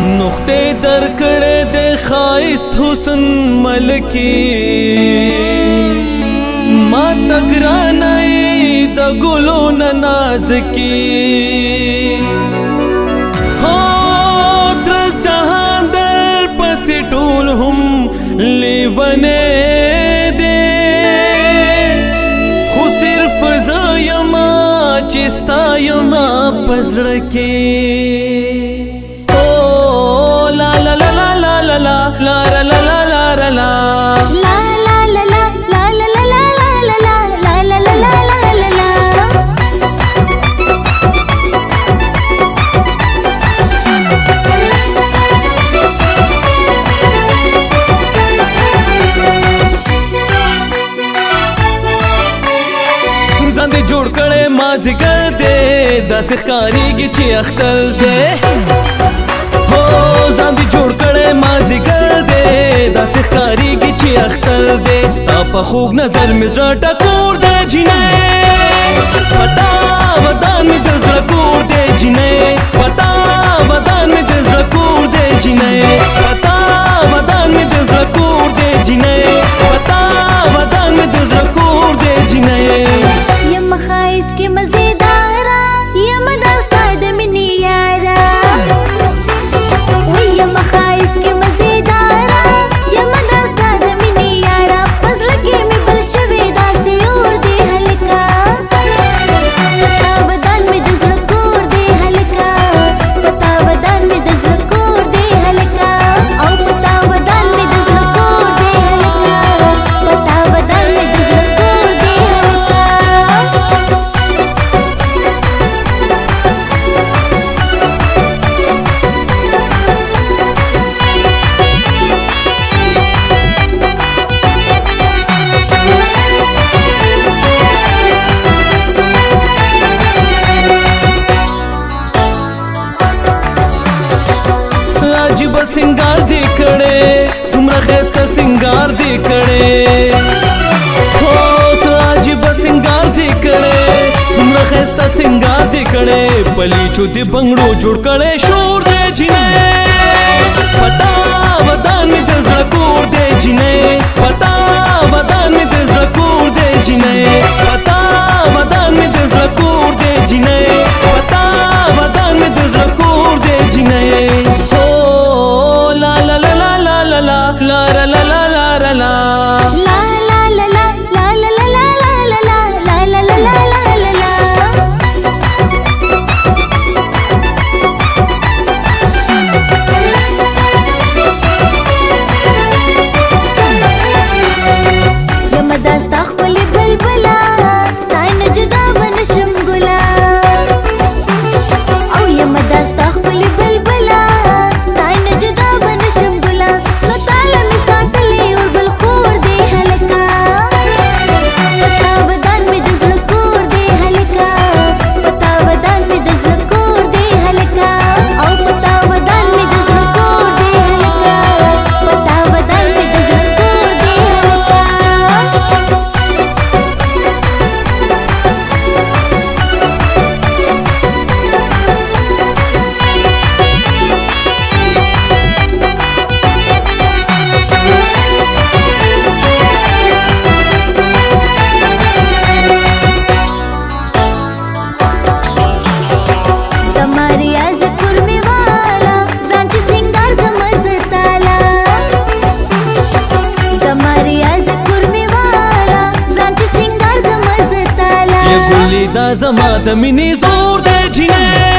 نقطه در کړه د خایست حسن ملکی ما تګرانه د ګلو ناز کی هو ترس جهان در پس ټول هم لیونه دے خو صرف زایما چستا یما پزړه کې La la la la la la la la la la la la la La la la la la la la la la la la la la la la la ځان دې جوړ کړې مازیګر دې داسې ښکارېږي چې اختر دې ځان دې جوړ کړی مازیګر دی داسې ښکارېږي چې اختر دی ستا په خوږ نظر مې زړه ټکور دی جینۍ په تا ودان مې د زړه کور دی جینۍ په تا ودان مې د زړه کور دی جینۍ په تا ودان مې د زړه کور دی جینۍ په تا ودان مې د زړه کور دی جینۍ یم ښایست کې مزیداره یم دا ستا د مینې یاره یم ښایست کې مزیداره یم دا ستا د مینې یاره په زړه کې مې بل شوی داسې اور دی هلکه په تا ودان مې د زړه کور دی هلکه په تا ودان مې د زړه کور دی هلکه او په تا ودان مې د زړه کور دی هلکه په تا ودان مې د زړه کور دی هلکه عجیب سنگار دی کړي څومره ښایسته سنگار دی کړي هو عجیب سنگار دی کړي څومره ښایسته سنگار دی کړي پلیچو دی بنګړو جوړ کړي شور دی جینۍ پتا ودان مې د زړه کور دی جینۍ پتا ودان مې د زړه کور دی جینۍ پتا ودان مې د زړه کور دی جینۍ پتا ودان مې د زړه کور دی جینۍ La la la la la la la la la la la la la la La la la la la la la la la la la la la la la la یم داستا خپلې بلبله تا نه جدا ونشم ګله او یم داستا خپلې بلبله تا نه جدا ونشم ګله نو تاله مې ساتلې اور بل خور دی هلکه په تا ودان مې د زړه کور دی هلکه په تا ودان مې د زړه کور دی هلکه او په تا ودان مې د زړه کور دی هلکه په تا ودان مې د زړه کور دی هلکه زماریا زکور می والا ځان چې سنگار د مزتالا زماریا زکور می والا ځان چې سنگار د مزتالا یا ګلې دا زما د مینې زور دی جینۍ